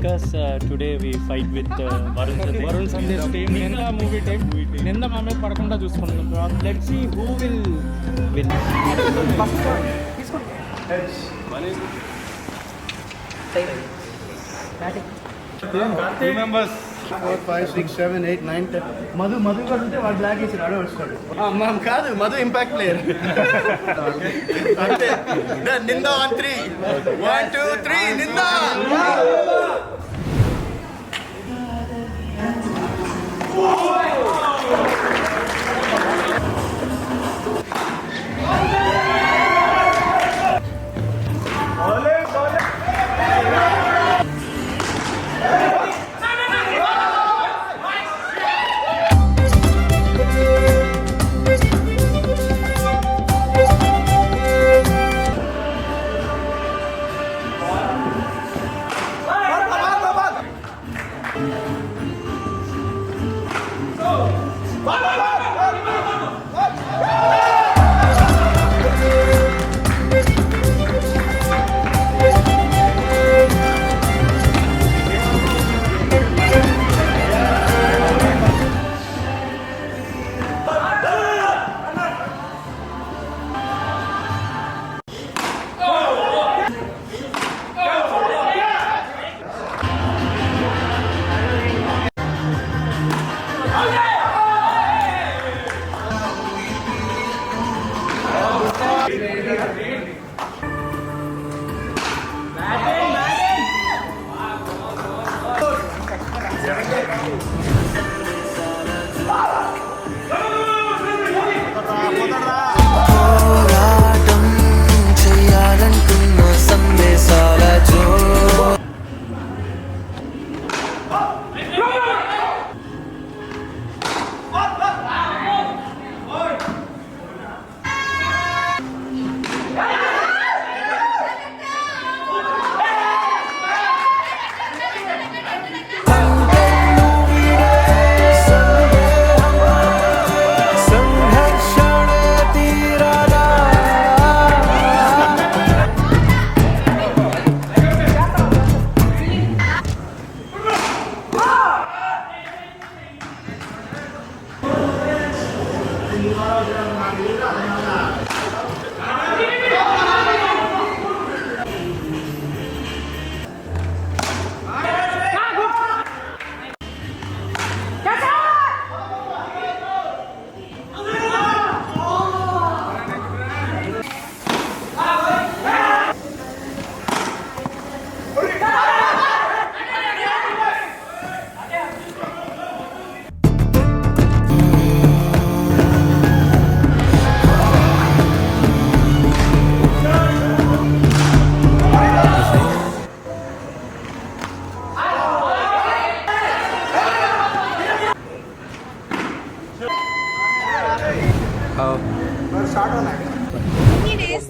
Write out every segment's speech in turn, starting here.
because today we fight with Varun Sandesh team. Ninda movie team. Ninda మా మీద పడకుండా చూసుకుంటున్నాం. Let's see who will win. Team members 4, 5, 6, 7, 8, 9, 10. Madhu కూడా ఉంటే వాడు బ్లాక్ వేసి ఆడే వస్తాడు. మనం కాదు, మధు ఇంపాక్ట్ ప్లేయర్. అంటే నిందా ఆన్ 3. 1, 2, 3 నిందా.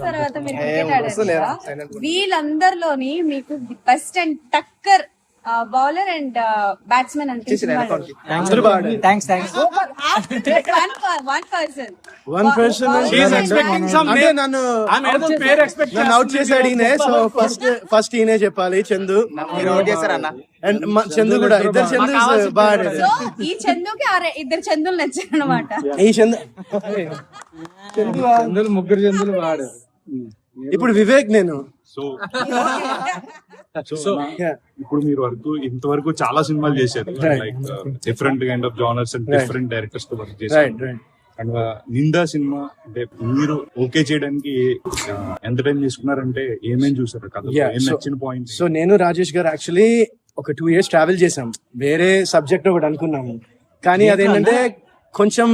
తర్వాత మీరు క్రికెట్ ఆడారు, వీళ్ళందరిలోని మీకు best and Tucker bowler and batsmen అనిపించింది? అవుట్ చేశాడు ఈయన. సో ఫస్ట్ ఈయనే చెప్పాలి, చందు. అండ్ చందు కూడా, ఇద్దరు చందు బాగా. ఈ చందుకి ఇద్దరు చందులు నచ్చారు అనమాట. ఈ చందులు ముగ్గురు చందులు వాడు. ఇప్పుడు వివేక్ నేను. సో ఇప్పుడు మీరు ఇంతవరకు చాలా సినిమాలు చేశారు, like different kind of genres and different directors తో వర్క్ చేశారు. అండ్ నిందా సినిమా అంటే మీరు ఓకే చేయడానికి ఎంత టైం తీసుకున్నారంటే ఏమేం చూసారు కథ, ఏం నచ్చిన పాయింట్? సో నేను రాజేష్ గారు యాక్చువల్లీ ఒక 2 years ట్రావెల్ చేసాం. వేరే సబ్జెక్ట్ ఒకటి అనుకున్నాము, కానీ అదేంటంటే కొంచెం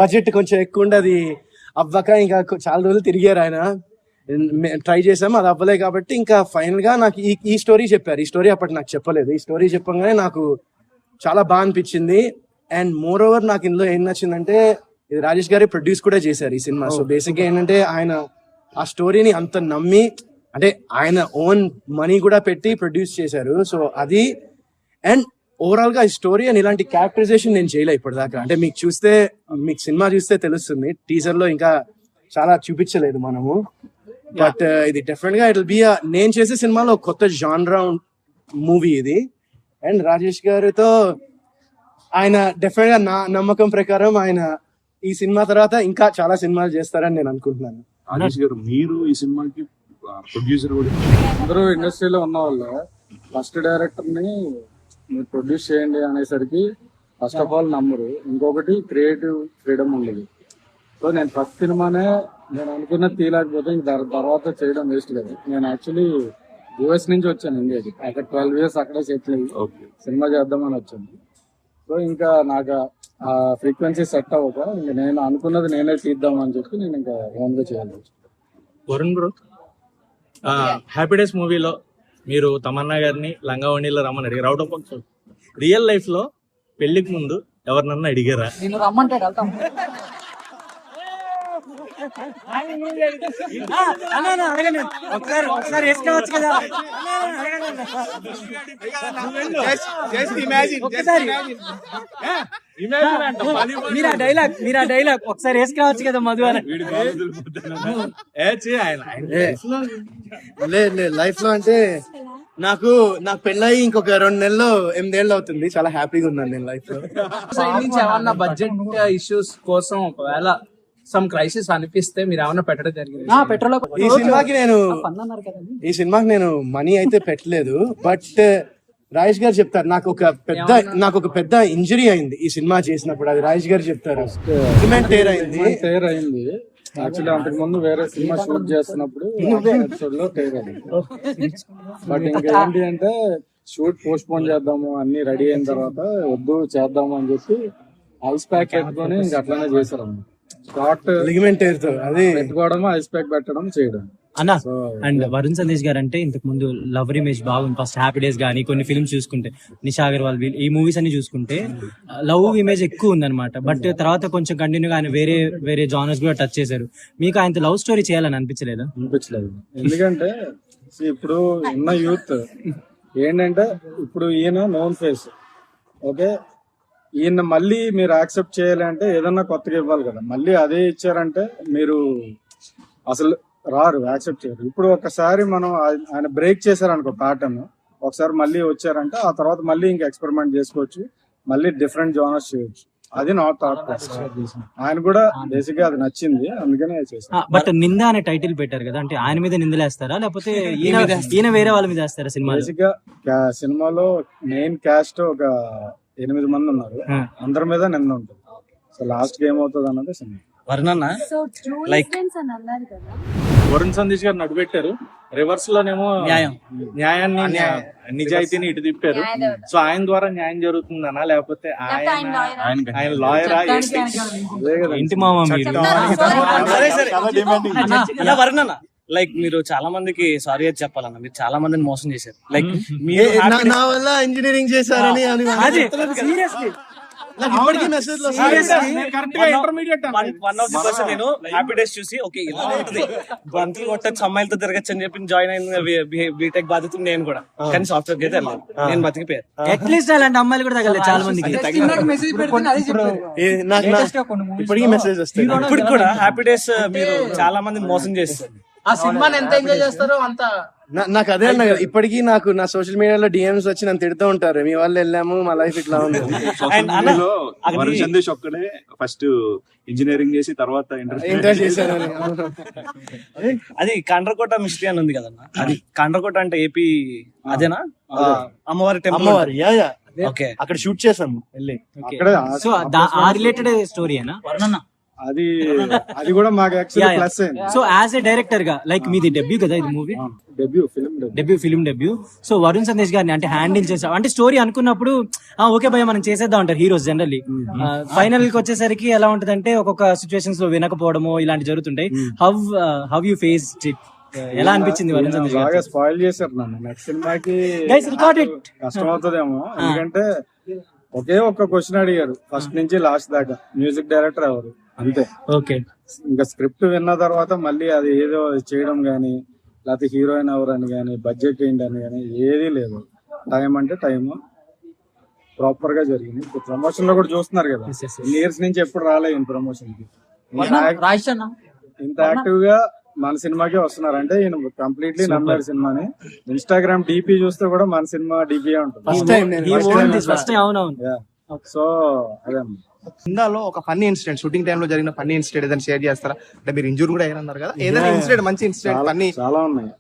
బడ్జెట్ కొంచెం ఎక్కువ ఉండి అది అవ్వక ఇంకా చాలా రోజులు తిరిగారు ఆయన. ట్రై చేసాం, అది అవ్వలే. కాబట్టి ఇంకా ఫైనల్ గా నాకు ఈ స్టోరీ చెప్పారు. ఈ స్టోరీ అప్పటి నాకు చెప్పలేదు. ఈ స్టోరీ చెప్పగానే నాకు చాలా బాగా అనిపించింది. అండ్ మోర్ ఓవర్ నాకు ఇందులో ఏం నచ్చిందంటే, ఇది రాజేష్ గారే ప్రొడ్యూస్ కూడా చేశారు ఈ సినిమా. సో బేసిక్ గా ఏంటంటే ఆయన ఆ స్టోరీని అంత నమ్మి, అంటే ఆయన ఓన్ మనీ కూడా పెట్టి ప్రొడ్యూస్ చేశారు. సో అది అండ్ ఓవరాల్ గా ఈ స్టోరీ అండ్ ఇలాంటి క్యారెక్టరైజేషన్ నేను చేయలే ఇప్పటిదాకా. అంటే మీకు సినిమా చూస్తే తెలుస్తుంది, టీజర్ లో ఇంకా చాలా చూపించలేదు మనము. బట్ ఇది డెఫినెట్ గా ఇట్ విల్ బి నేను చేసే సినిమాలో కొత్త జాన్రా మూవీ ఇది. అండ్ రాజేష్ గారితో ఆయన డెఫినెట్ గా నా నమ్మకం ప్రకారం ఆయన ఈ సినిమా తర్వాత ఇంకా చాలా సినిమాలు చేస్తారని నేను అనుకుంటున్నాను. రాజేష్ గారు, మీరు ఈ సినిమాకి ప్రొడ్యూసర్ కూడా. అందరూ ఇండస్ట్రీలో ఉన్న వాళ్ళు ఫస్ట్ డైరెక్టర్ ని మీరు ప్రొడ్యూస్ చేయండి అనేసరికి ఫస్ట్ ఆఫ్ ఆల్ నమ్మరు. ఇంకొకటి క్రియేటివ్ ఫ్రీడమ్ ఉండదు. సో నేను ఫస్ట్ సినిమానే నేను అనుకున్నది తీయలేకపోతే ఇంక తర్వాత చేయడం వేస్ట్ కదా. నేను యాక్చువల్లీ యూఎస్ నుంచి వచ్చాను ఇండియాకి. అక్కడ 12 years అక్కడే సెటిల్ అయ్యి సినిమా చేద్దామని వచ్చాను. సో ఇంకా నాకు ఆ ఫ్రీక్వెన్సీ సెట్ అవ్వక ఇంకా నేను అనుకున్నది నేనే తీద్దామని చెప్పి నేను ఇంకా ఓన్ గా చేయాలి. వరుణ్ బ్రో, హ్యాపీ డేస్ మూవీలో మీరు తమన్నా గారిని లంగా వండిలో రమ్మని అడిగారు. Out of box real life లో పెళ్లికి ముందు ఎవరినన్నా అడిగారా? నేను రమ్మంటే వెళ్తాం. ఒకసారి వేసుకోవచ్చు కదా. మీరు ఆ డైలాగ్ ఒకసారి వేసుకోవచ్చు కదా మధు అని. లేదు లైఫ్ లో అంటే నాకు పెళ్ళయి ఇంకొక 2 నెలల్లో 8 ఏళ్ళు అవుతుంది. చాలా హ్యాపీగా ఉన్నాను నేను లైఫ్ లో. సైడ్ నుంచి ఏమన్నా బడ్జెట్ ఇష్యూస్ కోసం ఒకవేళ సమ్ క్రైసిస్ అనిపిస్తే మీరు ఏమన్నా పెట్టడం జరిగింది? పెట్రోల్ ఈ సినిమాకి నేను మనీ అయితే పెట్టలేదు. బట్ రాజేష్ గారు చెప్తారు నాకు ఒక పెద్ద ఇంజరీ అయింది ఈ సినిమా చేసినప్పుడు. అది రాజేష్ గారు చెప్తారు. టేర్ అయింది. యాక్చువల్లీ అంతకు ముందు వేరే సినిమా షూట్ చేస్తున్నప్పుడు ఎపిసోడ్ లో టేర్ అయింది. బట్ ఇంకేంటి అంటే షూట్ పోస్ట్ పోన్ చేద్దాము అన్ని రెడీ అయిన తర్వాత వద్దు చేద్దాము అని చెప్పి ఐస్ ప్యాక్ పెట్టుకొని ఇంక అట్లానే చేశారు అన్నమాట. షార్ట్ లిగమెంట్ తో అది పెట్టుకోవడం, ఐస్ ప్యాక్ పెట్టడం, చేయడం. అన్నా అండ్ వరుణ్ సందేశ్ గారు అంటే ఇంతకు ముందు లవర్ ఇమేజ్ బాగుంది. ఫస్ట్ హ్యాపీ డేస్ గానీ కొన్ని ఫిల్మ్స్ చూసుకుంటే, నిషా అగర్వాల్ ఈ మూవీస్ అన్ని చూసుకుంటే లవ్ ఇమేజ్ ఎక్కువ ఉందన్నమాట. బట్ తర్వాత కొంచెం కంటిన్యూగా ఆయన వేరే జానర్స్ కూడా టచ్ చేశారు. మీకు ఆయన లవ్ స్టోరీ చేయాలని అనిపించలేదు? ఎందుకంటే ఇప్పుడు ఉన్న యూత్ ఏంటంటే ఇప్పుడు ఈయన నోన్ ఫేస్, ఓకే, ఈయన మళ్ళీ మీరు యాక్సెప్ట్ చేయాలి అంటే ఏదన్నా కొత్తగా ఇవ్వాలి కదా. మళ్ళీ అదే ఇచ్చారంటే మీరు అసలు రారు, యాక్సెప్ట్ చేయరు. ఇప్పుడు ఒకసారి మనం ఆయన బ్రేక్ చేశారనుకో ప్యాటర్న్, ఒకసారి మళ్ళీ వచ్చారంటే ఆ తర్వాత మళ్ళీ ఇంకా ఎక్స్పెరిమెంట్ చేసుకోవచ్చు, మళ్ళీ డిఫరెంట్ జోనర్స్ చేయొచ్చు. అది నా థాట్ ప్రాసెస్. ఆయన కూడా బేసిక్ గా అది నచ్చింది, అందుకనే చేశారు. బట్ నింద అనే టైటిల్ పెట్టారు కదా, అంటే ఆయన మీద నిందలేస్తారా లేకపోతే ఈయన వేరే వాళ్ళ మీద వేస్తారా? సినిమా బేసిక్ గా సినిమాలో మెయిన్ క్యాస్ట్ ఒక 8 మంది ఉన్నారు, అందరి మీద నింద ఉంటుంది. సో లాస్ట్ కి ఏమవుతుంది అన్నది సినిమా. వరుణ్ సందేశ్ గారు నడిపెట్టారు, రివర్స్ లోనేమో న్యాయాన్ని నిజాయితీని ఇటు తిప్పారు. సో ఆయన ద్వారా న్యాయం జరుగుతుందనా లేకపోతే ఆయన లాయరా? ఇంటి మామ మీరు. వరుణ్ లైక్ మీరు చాలా మందికి సారీ అని చెప్పాలన్నా, మీరు చాలా మందిని మోసం చేశారు. లైక్ నా వల్ల ఇంజనీరింగ్ చేశారని నేను హ్యాపీ డేస్ చూసి ఓకే ఇలా ఉంటుంది, బంతులు కొట్టచ్చు, అమ్మాయిలతో తిరగచ్చు అని చెప్పి జాయిన్ అయిన బీటెక్ బాధ్యత నేను కూడా. కానీ సాఫ్ట్వేర్ అయితే నేను బతికిపోయాను. అట్లీస్ట్ అలాంటి అమ్మాయిలు కూడా తగలేదు చాలా మందికి. ఇప్పటికీ మెసేజ్ వస్తాయి. ఇప్పుడు కూడా హ్యాపీ డేస్ మీరు చాలా మంది మోసం చేస్తారు. ఆ సినిమాని ఎంత ఎంజాయ్ చేస్తారో అంత. నాకు అదే అన్న కదా, ఇప్పటికీ నాకు నా సోషల్ మీడియాలో డిఎంస్ వచ్చి నన్ను తిడుతూ ఉంటారు, మీ వాళ్ళు వెళ్ళాము మా లైఫ్ ఇట్లా ఉంది. వరుణ్ సందేశ్ ఒక్కడే ఫస్ట్ ఇంజనీరింగ్ చేసి తర్వాత ఇంటర్ చేశారు. అది కండ్రకోట మిస్ట్రీ అని ఉంది కదన్నా, అది కండ్రకోట అంటే ఏపీ అదేనా? అమ్మవారి టెంపుల్. ఓకే, అక్కడ షూట్ చేసాము వెళ్ళి. సో ఆ రిలేటెడ్ స్టోరీ ఏనా వర్ణన? అది కూడా మాకు యాక్చువల్లీ ప్లస్ అయింది. సో యాజ్ ఏ డైరెక్టర్ గా లైక్ మీది డెబ్యూ కదా ఇది movie, film debut. So Varun Sandesh గారిని అంటే హ్యాండిల్ చేసా అంటే స్టోరీ అనుకున్నప్పుడు ఓకే భయ మనం చేసేద్దాం అంటారు హీరోస్ జనరల్లీ. ఫైనల్ కి వచ్చేసరికి ఎలా ఉంటది అంటే ఒక్కొక్క సిచ్యువేషన్స్ లో వినకపోవడము ఇలాంటి జరుగుతుంటాయి. How you face it? ఎలా అనిపించింది వరుణ్ సందేశ్ గారు? బాగా స్పాయిల్ చేశారు నన్ను. నెక్స్ట్ సినిమాకి కష్టం అవుతుందేమో, ఎందుకంటే ఒకే ఒక్క క్వశ్చన్ అడిగారు ఫస్ట్ నుంచి లాస్ట్ దాకా, మ్యూజిక్ డైరెక్టర్ ఎవరు, అంతే. ఓకే, ఇంకా స్క్రిప్ట్ విన్న తర్వాత మళ్ళీ అది ఏదో చేయడం గానీ, లేకపోతే హీరోయిన్ ఎవరు అని గానీ, బడ్జెట్ ఏంటి అని గానీ ఏదీ లేదు. టైం అంటే టైం ప్రాపర్ గా జరిగింది. ప్రమోషన్ లో కూడా చూస్తున్నారు కదా, ఇయర్స్ నుంచి ఎప్పుడు రాలేదు ప్రమోషన్ కి. ఇంత యాక్టివ్ గా మన సినిమాకే వస్తున్నారు అంటే ఈయన కంప్లీట్లీ నమ్మారు సినిమాని. ఇన్స్టాగ్రామ్ డిపి చూస్తే కూడా మన సినిమా డిపి ఉంటుంది. ఫస్ట్ టైం నేను ఫస్ట్ అవునవును. సో అదే ఇందాలో ఒక ఫన్నీ ఇన్సిడెంట్, షూటింగ్ టైమ్ లో జరిగిన ఫన్నీ ఇన్సిడెంట్ ఏదైనా షేర్ చేస్తారా? అంటే మీరు ఇంజూర్ కూడా అయ్యారన్నారు కదా, ఏదైనా ఇన్సిడెంట్, మంచి ఇన్సిడెంట్, ఫన్నీ చాలా ఉన్నాయి.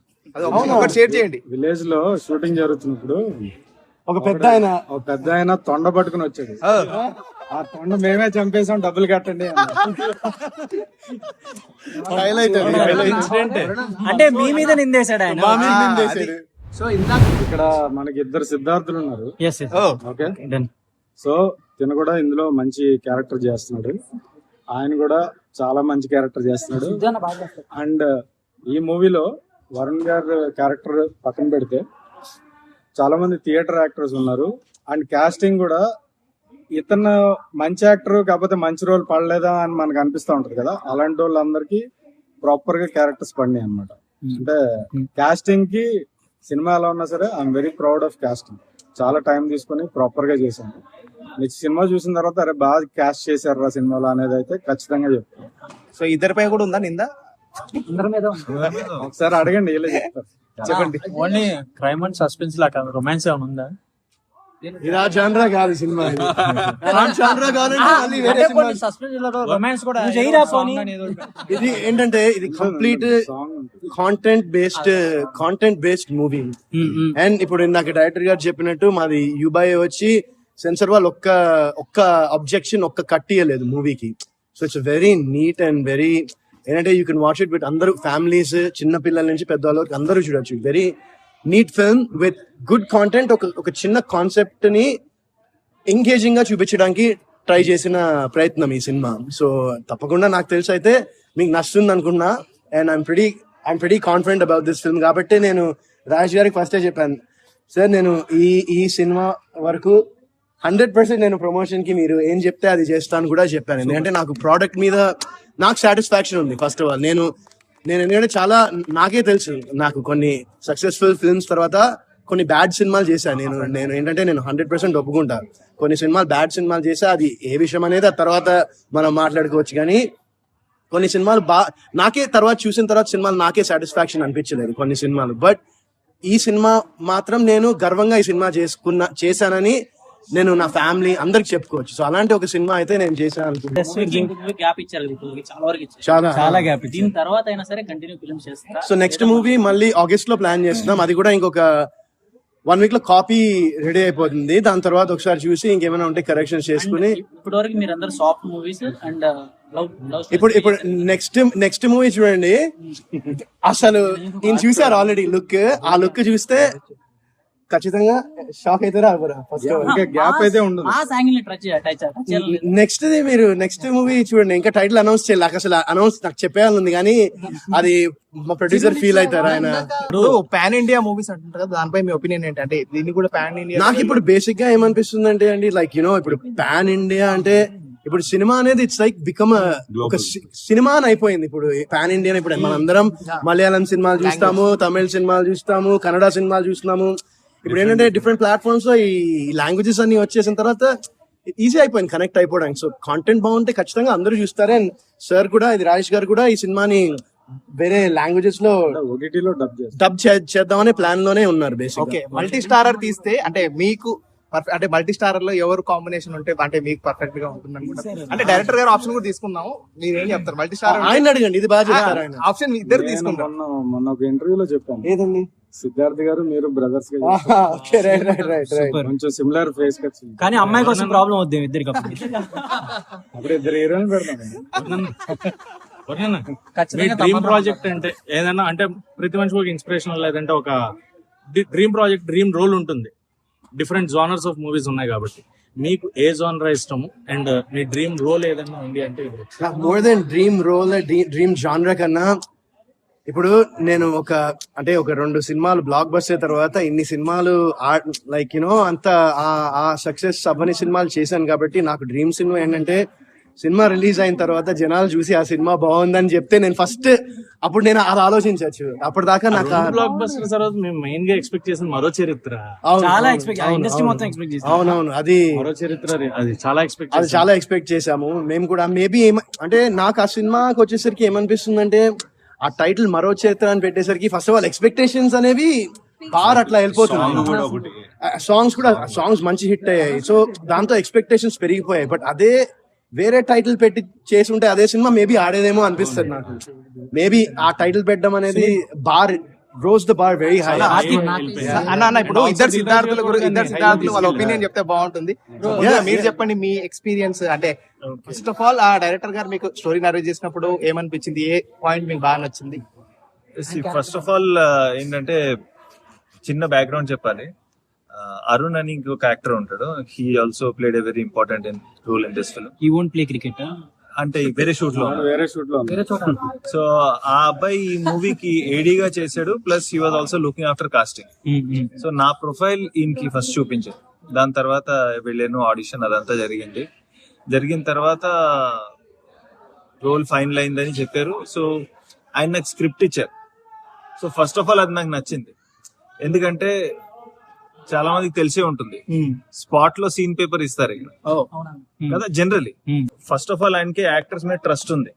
ఒకటి షేర్ చేయండి. విలేజ్ లో షూటింగ్ జరుగుతున్నప్పుడు ఒక పెద్ద ఆయన తొండ పట్టుకుని వచ్చాడు. ఆ తొండ మేమే చంపేసాం, డబ్బులు కట్టండి అంటే మీ మీద నిందేశాడు ఆయన. సో ఇందాక ఇక్కడ మనకి ఇద్దరు సిద్ధార్థులు ఉన్నారు. Yes, yes. Okay, Done. So తిను కూడా ఇందులో మంచి క్యారెక్టర్ చేస్తున్నాడు. ఆయన కూడా చాలా మంచి క్యారెక్టర్ చేస్తున్నాడు. అండ్ ఈ మూవీలో వరుణ్ గారు క్యారెక్టర్ పక్కన పెడితే చాలా మంది థియేటర్ యాక్టర్స్ ఉన్నారు. అండ్ కాస్టింగ్ కూడా ఇతను మంచి యాక్టర్ కాకపోతే మంచి రోల్ పడలేదా అని మనకు అనిపిస్తూ ఉంటది కదా, అలాంటి వాళ్ళందరికీ ప్రాపర్ గా క్యారెక్టర్స్ పడినాయి అనమాట. అంటే కాస్టింగ్ కి సినిమా ఎలా ఉన్నా సరే I'm very proud of casting. చాలా టైం తీసుకొని ప్రాపర్ గా చేశాను. నెక్స్ట్ సినిమా చూసిన తర్వాత అరే బాగా క్యాస్ట్ చేశారు రా సినిమాలో అనేది అయితే ఖచ్చితంగా చెప్తాను. సో ఇద్దరిపై కూడా ఉందా నిందా? ఒకసారి అడగండి, ఇలా చెప్తారు. చెప్పండి. ఓన్లీ క్రైమ్ అండ్ సస్పెన్స్ లాగా రొమాన్స్ ఏమైనా ఉందా? ఇది ఆ జానరా కాదు సినిమా. జానరా కావాలంటే మళ్ళీ వేరే సినిమా. రొమాన్స్ కూడా ఇది ఏంటంటే ఇది complete content based movie. And ఇప్పుడు నాకు డైరెక్టర్ గారు చెప్పినట్టు మాది యుబాయ్ వచ్చి సెన్సర్ వాళ్ళు ఒక్క అబ్జెక్షన్ ఒక్క కట్ ఇయ్యలేదు మూవీకి. So it's very neat and very ఏంటంటే you can watch it with అందరూ ఫ్యామిలీస్, చిన్న పిల్లల నుంచి పెద్దవాళ్ళ వరకు అందరూ చూడొచ్చు. Very neat film with good content. ఒక చిన్న కాన్సెప్ట్ ని ఎంగేజింగ్ గా చూపించడానికి ట్రై చేసిన ప్రయత్నం ఈ సినిమా. సో తప్పకుండా నాకు తెలిసి అయితే మీకు నచ్చుతుంది అనుకున్నా. And I'm pretty confident about this film. కాబట్టి నేను రాజేష్ గారికి ఫస్టే చెప్పాను, సార్ నేను ఈ సినిమా వరకు 100% నేను ప్రమోషన్ కి మీరు ఏం చెప్తే అది చేస్తాను కూడా చెప్పాను. ఎందుకంటే నాకు ప్రోడక్ట్ మీద నాకు సాటిస్ఫాక్షన్ ఉంది. ఫస్ట్ ఆఫ్ ఆల్ నేను ఎందుకంటే చాలా నాకే తెలుసు, నాకు కొన్ని సక్సెస్ఫుల్ ఫిల్మ్స్ తర్వాత కొన్ని బ్యాడ్ సినిమాలు చేశాను. నేను ఏంటంటే నేను 100% ఒప్పుకుంటా, కొన్ని సినిమాలు బ్యాడ్ సినిమాలు చేసా. అది ఏ విషయం అనేది ఆ తర్వాత మనం మాట్లాడుకోవచ్చు. కానీ కొన్ని సినిమాలు నాకే తర్వాత చూసిన తర్వాత సినిమాలు నాకే సాటిస్ఫాక్షన్ అనిపించలేదు కొన్ని సినిమాలు. బట్ ఈ సినిమా మాత్రం నేను గర్వంగా ఈ సినిమా చేశానని నేను నా ఫ్యామిలీ అందరికి చెప్పుకోవచ్చు. సో అలాంటి ఒక సినిమా అయితే నేను చేశాను. గ్యాప్ ఇచ్చారు చాలా వరకు ఇచ్చారు. చాలా గ్యాప్. దీని తర్వాత అయినా సరే కంటిన్యూ ఫిల్మ్ చేస్తా. సో నెక్స్ట్ మూవీ మళ్ళీ ఆగస్ట్ లో ప్లాన్ చేస్తున్నాం. అది కూడా ఇంకొక 1 week లో కాపీ రెడీ అయిపోతుంది. దాని తర్వాత ఒకసారి చూసి ఇంకేమైనా ఉంటే కరెక్షన్స్ చేసుకుని ఇప్పటి వరకు మీరు అందరు సాఫ్ట్ మూవీస్ అండ్ ఇప్పుడు నెక్స్ట్ మూవీ చూడండి. అసలు నేను చూసారు ఆల్రెడీ లుక్. ఆ లుక్ చూస్తే ఖచ్చితంగా షాక్ అవుతారా? గ్యాప్ అయితే ఉండదు. నెక్స్ట్ మూవీ చూడండి. ఇంకా టైటిల్ అనౌన్స్ చేయాలి. అసలు అనౌన్స్ నాకు చెప్పేయాలని కానీ అది మా ప్రొడ్యూసర్ ఫీల్ అవుతారు. ఆయన పాన్ ఇండియా మూవీస్ అంటుంటారు కదా, దానిపై మీ ఒపీనియన్ ఏంటంటే దీన్ని కూడా పాన్ ఇండియా? నాకు ఇప్పుడు బేసిక్ గా ఏమనిపిస్తుంది అంటే అండి, లైక్ ఇప్పుడు పాన్ ఇండియా అంటే ఇప్పుడు సినిమా అనేది ఇట్స్ లైక్ బికమ్ ఒక సినిమా అని అయిపోయింది. ఇప్పుడు పాన్ ఇండియా ఇప్పుడు మనందరం మలయాళం సినిమాలు చూస్తాము, తమిళ సినిమాలు చూస్తాము, కన్నడ సినిమాలు చూస్తున్నాము. ఇప్పుడు ఏంటంటే డిఫరెంట్ ప్లాట్ఫామ్స్ లో ఈ లాంగ్వేజెస్ అన్ని వచ్చేసిన తర్వాత ఈజీ అయిపోయింది కనెక్ట్ అయిపోవడానికి. సో కాంటెంట్ బాగుంటే ఖచ్చితంగా అందరూ చూస్తారు. అండ్ సార్ కూడా, ఇది రాజేష్ గారు కూడా ఈ సినిమాని వేరే లాంగ్వేజెస్ లో డబ్ చేద్దామనే ప్లాన్ లోనే ఉన్నారు బేసిక్. ఓకే, మల్టీ స్టారర్ తీస్తే అంటే మీకు అంటే మల్టీ స్టారర్ లో ఎవరు కాంబినేషన్ ఉంటే అంటే మీకు పర్ఫెక్ట్ గా ఉంటుంది అనుకుంటారు? అంటే డైరెక్టర్ గారు ఆప్షన్ కూడా తీసుకుందాం, మీరు ఏం చెప్తారు? మల్టీ స్టారర్ ఆయన అడగండి, ఇది బాగా చెప్తారు ఆయన. ఆప్షన్ ఇద్దరు తీసుకుంటారు. మొన్న ఒక ఇంటర్వ్యూలో చెప్పాను, ఏదండి సిద్ధార్థ్ గారు మీరు బ్రదర్స్ గా కొంచెం సిమిలర్ ఫేస్ కట్స్. కానీ అమ్మాయి కోసం ప్రాబ్లం వద్దు ఇద్దరికి. అప్పుడు ఇద్దరు హీరోయిన్ పెడతాం. డ్రీమ్ ప్రాజెక్ట్ అంటే ఏదైనా అంటే ప్రతి మనిషికి ఒక ఇన్స్పిరేషన్ లేదంటే ఒక డ్రీమ్ ప్రాజెక్ట్, డ్రీమ్ రోల్ ఉంటుంది. డిఫరెంట్ జానర్స్ ఆఫ్ మూవీస్ ఉన్నాయి కాబట్టి మీకు ఏ జానర్ ఇష్టము అండ్ మీ డ్రీమ్ రోల్ ఏదైనా ఉంది అంటే? More than dream role, dream genre కన్నా ఇప్పుడు నేను ఒక 2 సినిమాలు బ్లాక్ బస్టర్ తర్వాత ఇన్ని సినిమాలు లైక్ అంత ఆ సక్సెస్ అవ్వని సినిమాలు చేశాను. కాబట్టి నాకు డ్రీమ్ సినిమా ఏంటంటే సినిమా రిలీజ్ అయిన తర్వాత జనాలు చూసి ఆ సినిమా బాగుందని చెప్తే నేను ఫస్ట్ అప్పుడు నేను అది ఆలోచించవచ్చు. అప్పటిదాకా నాకు బ్లాక్ బస్టర్ తర్వాత మేము మెయిన్ గా ఎక్స్పెక్ట్ చేసిన మరో చరిత్ర. చాలా ఇండస్ట్రీ మొత్తం ఎక్స్పెక్ట్ చేసాం. అవునవును, అది మరో చరిత్ర, అది చాలా ఎక్స్పెక్ట్ చేసాము మేము కూడా. మేబీ అంటే నాకు ఆ సినిమాకి వచ్చేసరికి ఏమనిపిస్తుంది అంటే ఆ టైటిల్ మరో చరిత్ర అని పెట్టేసరికి ఫస్ట్ ఆఫ్ ఆల్ ఎక్స్పెక్టేషన్స్ అనేవి బార్ అట్లా వెళ్ళిపోతుంది. సాంగ్స్ మంచి హిట్ అయ్యాయి, సో దాంతో ఎక్స్పెక్టేషన్స్ పెరిగిపోయాయి. బట్ అదే వేరే టైటిల్ పెట్టి చేసి ఉంటే అదే సినిమా మేబీ ఆడేదేమో అనిపిస్తుంది నాకు. మేబీ ఆ టైటిల్ పెట్టడం అనేది bar rose the bar very high. అన్న ఇప్పుడు ఇద్దరు సిద్ధార్థులు వాళ్ళ ఒపీనియన్ చెప్తే బాగుంటుంది. మీరు చెప్పండి మీ ఎక్స్పీరియన్స్. అంటే ఫస్ట్ ఆఫ్ ఆల్ ఆ డైరెక్టర్ గారు మీకు స్టోరీ నరేట్ చేసినప్పుడు ఏమనిపించింది, ఏ పాయింట్ మీకు బాగా నచ్చింది? ఫస్ట్ ఆఫ్ ఆల్ ఏంటంటే చిన్న బ్యాక్గ్రౌండ్ చెప్పాలి. అరుణ్ అని ఇంకొక యాక్టర్ ఉంటాడు. He also played a very important role in this film. He won't play cricket అంటే వేరే షూట్ లో. సో ఆ అబ్బాయి ఈ మూవీకి ఏడీగా చేశాడు, plus he was also looking after casting. So నా ప్రొఫైల్ ఈయనకి ఫస్ట్ చూపించాను, దాని తర్వాత వెళ్ళాను ఆడిషన్, అదంతా జరిగిన తర్వాత రోల్ ఫైనల్ అయిందని చెప్పారు. సో ఆయన నాకు స్క్రిప్ట్ ఇచ్చారు. సో ఫస్ట్ ఆఫ్ ఆల్ అది నాకు నచ్చింది, ఎందుకంటే చాలా మందికి తెలిసే ఉంటుంది స్పాట్ లో సీన్ పేపర్ ఇస్తారు ఇక్కడ కదా జనరలీ. ఫస్ట్ ఆఫ్ ఆల్ ఆయనకి యాక్టర్స్ మీద ట్రస్ట్ ఉంది,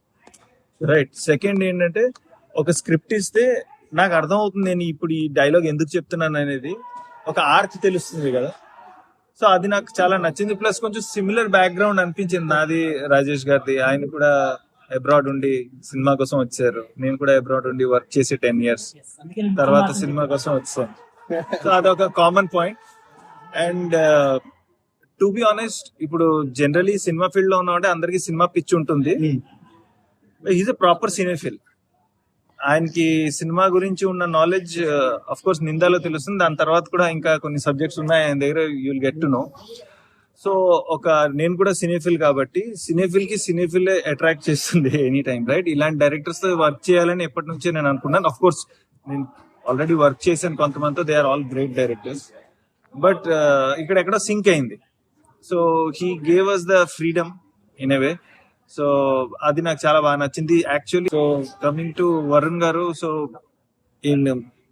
రైట్. సెకండ్ ఏంటంటే ఒక స్క్రిప్ట్ ఇస్తే నాకు అర్థం అవుతుంది నేను ఇప్పుడు ఈ డైలాగ్ ఎందుకు చెప్తున్నాను అనేది, ఒక ఆర్క్ తెలుస్తుంది కదా. సో అది నాకు చాలా నచ్చింది. ప్లస్ కొంచెం సిమిలర్ బ్యాక్గ్రౌండ్ అనిపించింది నాది రాజేష్ గారిది. ఆయన కూడా అబ్రాడ్ ఉండి సినిమా కోసం వచ్చారు, నేను కూడా అబ్రాడ్ ఉండి వర్క్ చేసి 10 years తర్వాత సినిమా కోసం వచ్చాను. సో అదొక common point. And to be honest, ఇప్పుడు జనరలీ సినిమా ఫీల్డ్ లో ఉన్నామంటే అందరికి సినిమా పిచ్ ఉంటుంది. Is a proper cinephile. ఆయనకి సినిమా గురించి ఉన్న నాలెడ్జ్ అఫ్ కోర్స్ నిందాలో తెలుస్తుంది, దాని తర్వాత కూడా ఇంకా కొన్ని సబ్జెక్ట్స్ ఉన్నాయి ఆయన దగ్గర, you will get to know. So నేను కూడా సినిఫిల్ కాబట్టి సినిఫిల్ అట్రాక్ట్ చేస్తుంది ఎనీ టైం, రైట్. ఇలాంటి డైరెక్టర్స్ తో వర్క్ చేయాలని ఎప్పటి నుంచో నేను అనుకున్నాను. అఫ్ కోర్స్ నేను ఆల్రెడీ వర్క్ చేశాను కొంతమందితో, they are all great directors. But ఇక్కడ ఎక్కడో సింక్ అయింది. So he gave us the freedom in a way. So అది నాకు చాలా బాగా నచ్చింది actually. So coming to Varun garu, so in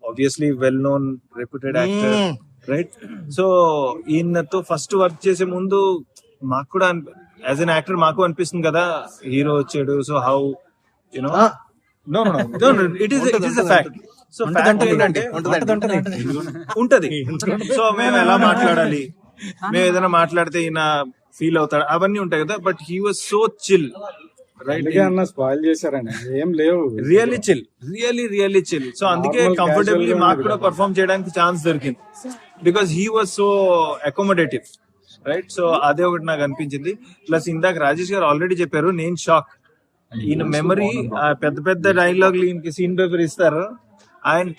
obviously well known reputed actor, right. So ఈయనతో ఫస్ట్ వర్క్ చేసే ముందు మాకు కూడా యాజ్ అన్ యాక్టర్ మాకు అనిపిస్తుంది కదా, హీరో వచ్చాడు, so how you know no it is a fact. So fact ఏంటంటే ఉంటది. సో మేము ఎలా మాట్లాడాలి, మేము ఏదైనా మాట్లాడితే ఈయన ఫీల్ అవుతాడు, అవన్నీ ఉంటాయి కదా. But he was so chill, right. Spoil చేశారండి, ఏం లేవు, రియల్లీ చిల్. సో అందుకే కంఫర్టబుల్లీ మాకు కూడా పర్ఫార్మ్ చేయడానికి ఛాన్స్ దొరికింది, because he was so accommodative, right. So అదే ఒకటి నాకు అనిపించింది. ప్లస్ ఇందాక రాజేష్ గారు ఆల్రెడీ చెప్పారు, నేను షాక్. ఈయన మెమరీ, పెద్ద డైలాగ్లు ఈయనకి సీన్ పేపర్ ఇస్తారు, ఆయన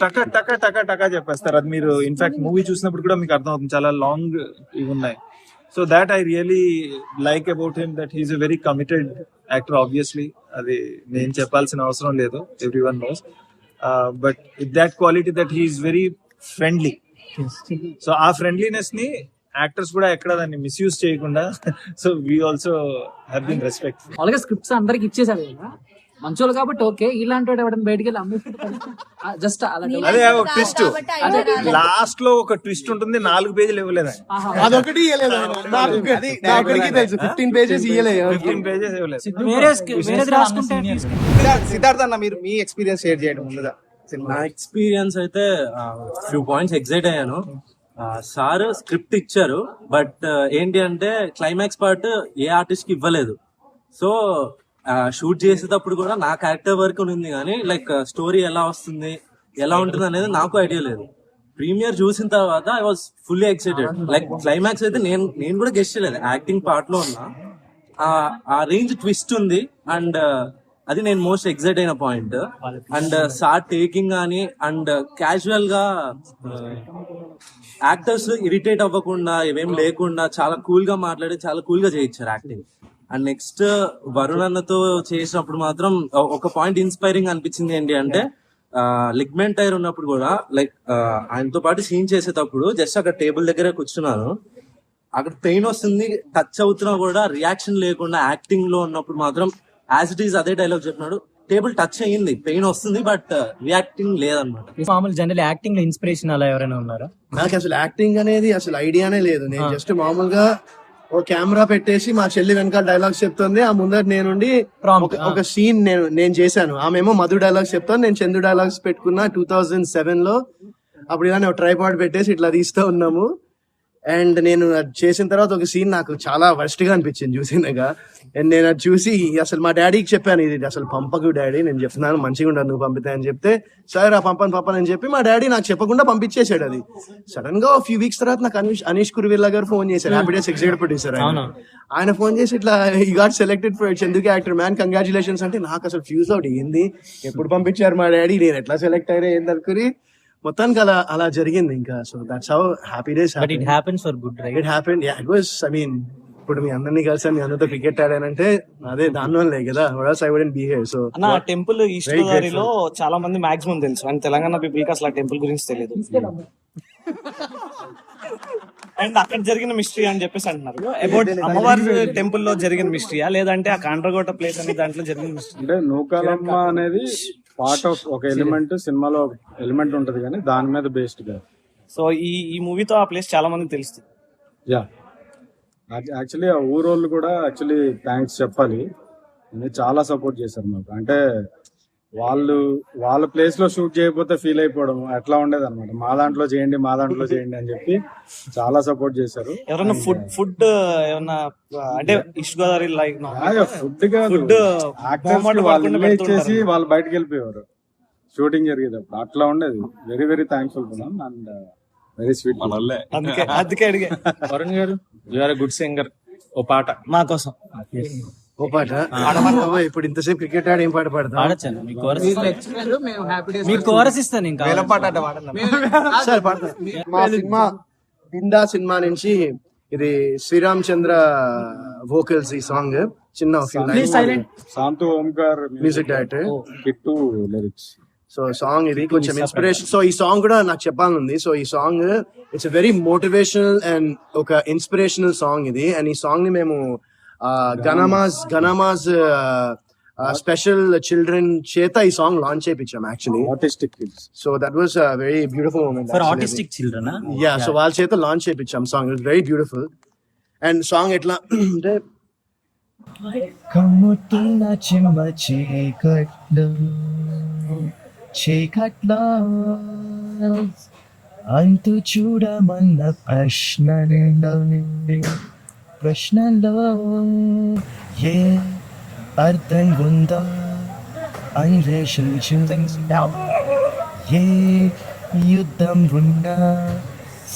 టకా చెప్పేస్తారు. అది మీరు ఇన్ఫాక్ట్ మూవీ చూసినప్పుడు కూడా మీకు అర్థం అవుతుంది, చాలా లాంగ్ ఇవి ఉన్నాయి. So that I really like about him, that he's a very committed actor. Obviously అది నేను చెప్పాల్సిన అవసరం లేదు, everyone knows. But with that quality that he's very friendly. So ఆ ఫ్రెండ్లీనెస్ ని యాక్టర్స్ కూడా ఎక్కడ దాన్ని మిస్యూజ్ చేయకుండా, so we also have been respect. అలాగే స్క్రిప్ట్స్ అందరికి ఇచ్చేసారు కదా మంచోళ్ళు కాబట్టి, ఓకే. ఇలాంటి వాడు బయటికి వెళ్ళి అమ్మేసి జస్ట్ అదే ఒక ట్విస్ట్ లాస్ట్ లో ఒక ట్విస్ట్ ఉంటుంది, 4 పేజీలు ఇవ్వలేదు, అదొకటి తెలుసు, 15 pages ఇవ్వలేదు. సిద్ధార్థ అన్న, మీరు మీ ఎక్స్పీరియన్స్ షేర్ చేయడం ముందుగా. నా ఎక్స్పీరియన్స్ అయితే ఫ్యూ పాయింట్స్ ఎగ్జైట్ అయ్యాను. సార్ స్క్రిప్ట్ ఇచ్చారు, బట్ ఏంటి అంటే క్లైమాక్స్ పార్ట్ ఏ ఆర్టిస్ట్ కి ఇవ్వలేదు. సో షూట్ చేసేటప్పుడు కూడా నా క్యారెక్టర్ వర్క్ ఉంది, కానీ లైక్ స్టోరీ ఎలా వస్తుంది, ఎలా ఉంటుంది అనేది నాకు ఐడియా లేదు. ప్రీమియర్ చూసిన తర్వాత I was fully excited. Like climax అయితే నేను కూడా గెస్ట్ చేయలేదు, యాక్టింగ్ పార్ట్ లో ఉన్నా. ఆ రేంజ్ ట్విస్ట్ ఉంది, అండ్ అది నేను మోస్ట్ ఎక్సైట్ అయిన పాయింట్. అండ్ సార్ టేకింగ్ కానీ, అండ్ క్యాజువల్ గా యాక్టర్స్ ఇరిటేట్ అవ్వకుండా, ఇవేం లేకుండా చాలా కూల్ గా మాట్లాడి చాలా కూల్ గా చేయించారు యాక్టింగ్. అండ్ నెక్స్ట్ వరుణ్ అన్నతో చేసినప్పుడు మాత్రం ఒక పాయింట్ ఇన్స్పైరింగ్ అనిపించింది. ఏంటి అంటే లిగ్మెంట్ టైర్ ఉన్నప్పుడు కూడా, లైక్ ఆయనతో పాటు సీన్ చేసేటప్పుడు జస్ట్ అక్కడ టేబుల్ దగ్గర కూర్చున్నాను, అక్కడ పెయిన్ వస్తుంది, టచ్ అవుతున్నా కూడా రియాక్షన్ లేకుండా యాక్టింగ్ లో ఉన్నప్పుడు మాత్రం యాజ్ ఇట్ ఈస్ అదే డైలాగ్ చెప్పినాడు. టేబుల్ టచ్ అయ్యింది, పెయిన్ వస్తుంది, బట్ రియాక్టింగ్ లేదనమాట. మామూలు జనరల్ యాక్టింగ్ లో ఇన్స్పిరేషన్ అలా ఎవరైనా ఉన్నారా? నాకు అసలు యాక్టింగ్ అనేది అసలు ఐడియానే లేదు. నేను జస్ట్ మామూలుగా ఓ కెమెరా పెట్టేసి మా చెల్లి వెనకాల డైలాగ్స్ చెప్తుంది, ఆ ముందర నేనుండి ఒక సీన్ నేను చేశాను. ఆమెమో మధు డైలాగ్స్ చెప్తాను, నేను చందు డైలాగ్స్ పెట్టుకున్నా 2007 లో. అప్పుడు ఇలా నేను ట్రైపాడ్ పెట్టేసి ఇట్లా తీస్తూ ఉన్నాము. అండ్ నేను అది చేసిన తర్వాత ఒక సీన్ నాకు చాలా వర్స్ట్ గా అనిపించింది చూసినాక. అండ్ నేను అది చూసి అసలు మా డాడీకి చెప్పాను, ఇది అసలు పంపకు డాడీ, నేను చెప్తున్నాను మంచిగా ఉండదు నువ్వు పంపితే అని చెప్తే, సరే ఆ పంపని అని చెప్పి మా డాడీ నాకు చెప్పకుండా పంపించేసాడు. అది సడన్ గా ఫ్యూ వీక్స్ తర్వాత నాకు అనీష్ కురువిల్లా గారు ఫోన్ చేశారు, హ్యాపీ డేస్ ఎగ్జిక్యూటివ్ ప్రొడ్యూసర్. ఆయన ఫోన్ చేసి ఇట్లా ఈ గాట్ సెలెక్టెడ్ ఫర్ చందుకి యాక్టర్ మ్యాన్, కంగ్రాచులేషన్స్ అంటే నాకు అసలు ఫ్యూజ్ అవుట్ ఏంది, ఎప్పుడు పంపించారు మా డాడీ, నేను ఎట్లా సెలెక్ట్ అయ్యా ఏంది అనుకుని మొత్తానికి అలా జరిగింది. ఇంకా so that's how happy days. But it happens for good, right? It happen, yeah, it was, I mean ఇప్పుడు మీ అందరినీ కలిసి మీ అందరితో క్రికెట్ ఆడానంటే అదే దానివల్లే కదా, I wouldn't be here. So అన్న టెంపుల్ ఈస్ట్ గోదావరిలో చాలా మంది మాక్సిమం తెలుసు, అండ్ తెలంగాణ పీపుల్ కి అసలు ఆ టెంపుల్ గురించి తెలియదు. అండ్ అక్కడ జరిగిన మిస్టరీ అని చెప్పేసి అంటున్నారు. అబౌట్ అమ్మవారి టెంపుల్ లో జరిగిన మిస్టరీయా, లేదంటే ఆ కాండ్రగోట ప్లేస్ అనే దాంట్లో జరిగిన మిస్టరీ? అంటే నూకాలమ్మ అనేది పార్ట్ ఆఫ్ ఒక ఎలిమెంట్, సినిమాలో ఎలిమెంట్ ఉంటది కానీ దాని మీద బేస్డ్ గా. సో ఈ మూవీతో ఆ ప్లేస్ చాలా మందికి తెలుస్తుంది. యా, యాక్చువల్లీ ఆ ఊరోళ్ళు కూడా యాక్చువల్లీ థ్యాంక్స్ చెప్పాలి, చాలా సపోర్ట్ చేశారు మాకు. అంటే వాళ్ళ ప్లేస్ లో షూట్ చేయకపోతే ఫీల్ అయిపోవడం అట్లా ఉండేది అనమాట. మా దాంట్లో చేయండి అని చెప్పి చాలా సపోర్ట్ చేశారు. ఎవరైనా ఫుడ్ ఏమన్నా అంటే ఈస్ట్ గోదావరి లైక్ ఫుడ్ వాళ్ళు ఇచ్చేసి వాళ్ళు బయటకు వెళ్ళిపోయేవారు షూటింగ్ జరిగేటప్పుడు, అట్లా ఉండేది. Very very thankful and very sweet. అందుకే అడిగా. Varun garu, you are a good singer, ఓ పాట మా కోసం. ఓ పాట ఇప్పుడు ఇంతసేపు క్రికెట్ ఆడి ఏం పాట పాడతా? మీకు కోరస్ ఇస్తాను ఇంకా. సరే పాడతా. మా సినిమా బిందా సినిమా నుంచి ఇది శ్రీరామ్ చంద్ర వోకల్స్ ఈ సాంగ్, చిన్న Shantu Omkar music director, Kittu lyrics. So song ఇది కొంచెం ఇన్స్పిరేషన్. సో ఈ సాంగ్ కూడా నాకు చెప్పాలనుంది. సో ఈ song it's a very motivational and ఒక ఇన్స్పిరేషనల్ సాంగ్ ఇది. అండ్ ఈ సాంగ్ ని మేము గణమాజ్ స్పెషల్ చిల్డ్రన్ చేత ఈ సాంగ్ లాంచ్ చేయించాం actually, artistic kids. So that was very beautiful moment for artistic children. Yeah, so వాళ్ళ చేత లాంచ్ చేయించాం song. It was very beautiful. And song ఎట్లా అంటే కమ్ముతున్న చిమ్మ చీకట్లో అంతు చూడమన్న ప్రశ్నలో ఏ అర్థం ఉందో అన్వేషించు, ఏ యుద్ధం ఉన్నా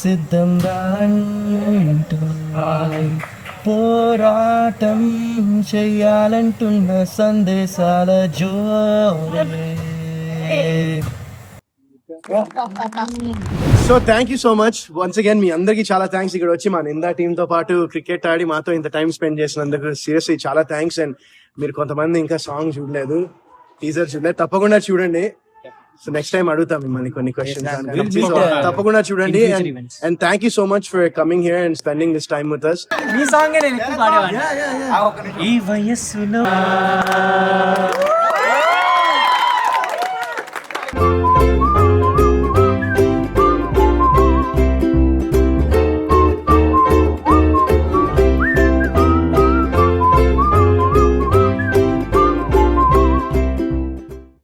సిద్ధంగా అంటూ పోరాటం చెయ్యాలంటున్న సందేశాల జోరే. So thank you so much once again. మీ అందరికి చాలా థ్యాంక్స్ ఇక్కడ వచ్చి మా నిందా టీమ్ తో పాటు క్రికెట్ ఆడి మాతో ఇంత టైం స్పెండ్ చేసినందుకు సీరియస్లీ చాలా థ్యాంక్స్. అండ్ మీరు కొంతమంది ఇంకా సాంగ్ చూడలేదు, టీజర్ చూడలేదు, తప్పకుండా చూడండి. సో నెక్స్ట్ టైం అడుగుతాం మిమ్మల్ని కొన్ని క్వశ్చన్స్, తప్పకుండా చూడండి. And thank you so much for coming here and spending this time with us. ఈ సాంగ్ నేను ఎక్కువ పాడేవాడిని ఈ వయస్సులో.